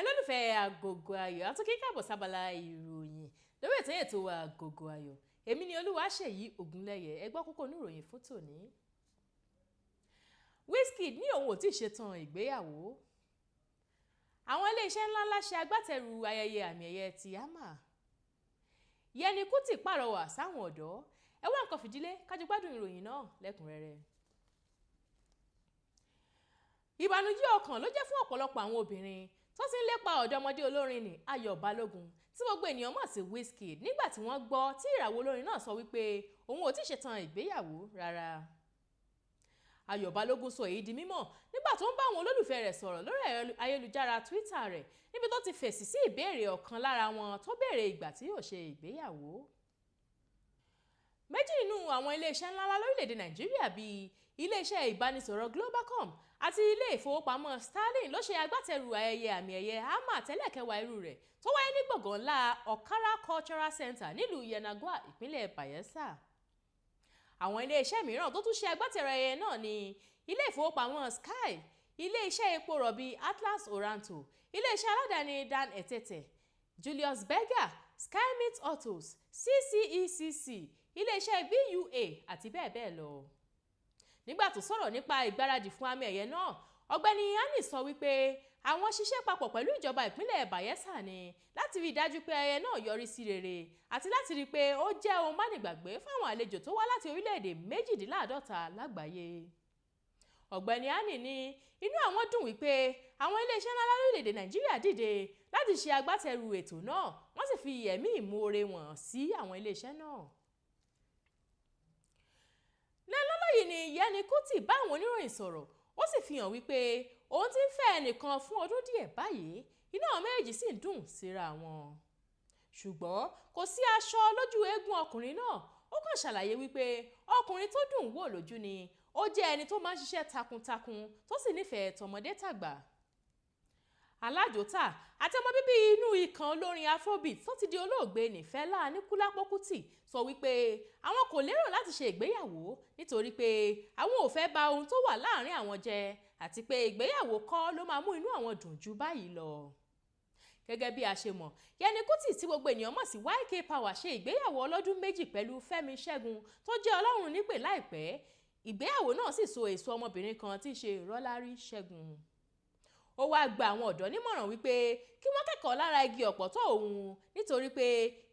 lólùfẹ́ Agogo Ayọ̀ a tún kí káàbọ̀ sábàlá ìròyìn lórí ètò Agogo Ayọ̀ èmi ni Olúwaṣèyí Ògúnlẹ́yẹ ẹ gbọ́ kókó inú ìròyìn fún tòní. Wizkid ní òun ò tí ì ṣetán ìgbéyàwó. Àwọn iléeṣẹ́ ńláńlá ṣe agbátẹrù ayẹyẹ àmì ẹ̀yẹ ti AMA. Yẹni Kútì pàrọwà sáwọn ọ̀dọ́ ẹ wá nǹkan fìdílé kájú gbádùn ìròyìn náà lẹ́kùnrẹ́rẹ́. Ìbànújẹ́ ọkàn ló jẹ́ fún ọ̀pọ̀lọpọ̀ àwọn obìnrin tó ti ń lépa ọ̀dọ́mọdé olórin ní Ayọ̀ Balógun tí gbogbo ènìyàn mọ̀ sí Wizkid nígbà tí wọ́n gbọ́ tí ìràwọ̀ olórin náà sọ wípé òun ò tí ì ṣetán ìgbéyàwó rárá. Ayọ̀ Balógun sọ èyí di mímọ̀ nígbà tó ń bá àwọn olólùfẹ́ rẹ̀ sọ̀rọ̀ lórí ayélujára Twitter rẹ̀ níbi tó ti fèsì sí ìbéèrè ọ̀kan lára wọn tó béèrè ìgbà tí yóò ṣe ìgbéyàwó. Méjì nínú àwọn iléeṣẹ́ ńláńlá lórílẹ̀‐èdè Nàìjíríà bíi iléeṣẹ́ ìbánisọ̀rọ̀ Globacom àti ilé ìfowópamọ́ Sterling ló ṣe agbátẹrù ayẹyẹ àmì ẹ̀yẹ AMA tẹ́lẹ̀kẹwàá irú rẹ̀ tó wáyé ní gbọ̀ngàn ńlá Okara Cultural Center nílùú Yenagoa ìpínlẹ̀ Bayelsa. Àwọn iléeṣẹ́ mìíràn tó tún ṣe agbátẹrù ayẹyẹ náà ni ilé ìfowópamọ́ Sky, ilé-iṣẹ́ epo rọ̀bì Atlas Oranto, ilé-iṣẹ́ aládàáni Dan Etete, Julius Berger, Skymeet Autos, CCECC, ilé-iṣẹ́ BUA àti bẹ́ẹ̀ bẹ́ẹ̀ lọ. Nígbà tó sọ̀rọ̀ nípa ìgbáradì fún àmì ẹ̀yẹ náà, ọ̀gbẹ́ni Ani sọ wípé àwọn ṣiṣẹ́ papọ̀ pẹ̀lú ìjọba ìpínlẹ̀ Bayelsa ni láti rí i dájú pé ayẹyẹ náà yọrí sí rere àti láti rí i pé ó jẹ́ ohun mánigbàgbé fáwọn àlejò tó wá láti orílẹ̀-èdè 52 lágbàáyé. Ọ̀gbẹ́ni Ani ní inú àwọn dùn wípé àwọn iléeṣẹ́ ńlá lórílẹ̀-èdè Nàìjíríà dìde láti ṣe agbátẹrù ètò náà wọ́n sì fi ẹ̀mí ìmoore wọn sí àwọn iléeṣẹ́ náà. Lọ́lọ́ yìí ni Yẹni Kútì bá àwọn oníròyìn sọ̀rọ̀ ó sì fi hàn wípé òun ti ń fẹ́ ẹnìkan fún ọdún díẹ̀ báyìí inú àwọn méjèèjì sì ń dùn síra wọn. Ṣùgbọ́n kò sí aṣọ lójú eégún ọkùnrin náà ó kàn ṣàlàyé wípé ọkùnrin tó dùn wò lójú ni ó jẹ́ ẹni tó máa ń ṣiṣẹ́ takuntakun tó sì nífẹ̀ẹ́ tọmọdé tàgbà. Alájòtà àti ọmọ bíbí inú ikàn olórin Afrobeat tó ti di olóògbé Nìfẹ́lá Aníkúlápó Kútì sọ wípé àwọn kò lérò láti ṣe ìgbéyàwó nítorí pé àwọn ò fẹ́ bà ohun tó wà láàrin àwọn jẹ́ àti pé ìgbéyàwó kọ́ ló máa mú inú àwọn dùn ju báyìí lọ. Gẹ́gẹ́ bí a ṣe mọ̀, Yẹni Kútì tí gbogbo ènìyàn mọ̀ sí YK Power ṣe ìgbéyàwó ọlọ́dún méjì pẹ̀lú Fẹ́mi Ṣẹ́gun tó jẹ́ Ọlọ́run nípè láìpẹ́. Ìgbéyàwó náà sì so èso ọmọbìnrin kan tí í ṣe Rọ́lárí Ṣẹ́gun. Ó wáá gba àwọn ọ̀dọ́ nímọ̀ràn wípé kí wọ́n kẹ́kọ̀ọ́ lára igi ọ̀pọ̀tọ́ òun nítorí pé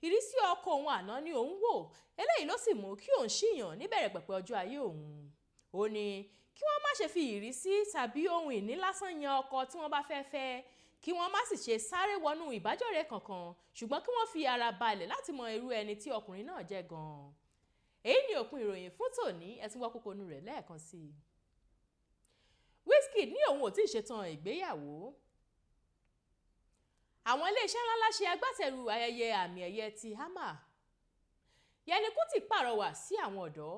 ìrísí ọkọ òun àná ni òun wò eléyìí ló sì mú kí òun ṣìyàn níbẹ̀rẹ̀ pẹ̀pẹ̀ ọjọ́ ayé òun. Ó ní kí wọ́n má ṣe fi ìrísí tàbí ohun ìní lásán yan ọkọ tí wọ́n bá fẹ́ fẹ́ kí wọ́n má sì ṣe sáré wọnú ìbájọ́rẹ́ kankan ṣùgbọ́n kí wọ́n fi ara balẹ̀ láti mọ irú ẹni tí ọkùnrin náà jẹ́ gan-an. Èyí ni òpin ìròyìn fún tòní ẹ tún wá kókó inú rẹ̀ lẹ́ẹ̀kan sí i. Wizkid ní òun ò tí ì ṣetán ìgbéyàwó. Àwọn iléeṣẹ́ ńláńlá ṣe agbátẹrù ayẹyẹ àmì ẹ̀yẹ ti AMA. Yẹni Kútì pàrọwà sí àwọn ọ̀dọ́.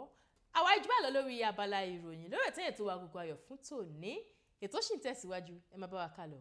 Àwa ìjọba lọ lórí abala ìròyìn lórí ètò Agogo Ayọ̀ fún tòní. Ètò ṣì ń tẹ̀síwájú ẹ máa bá wa kálọ.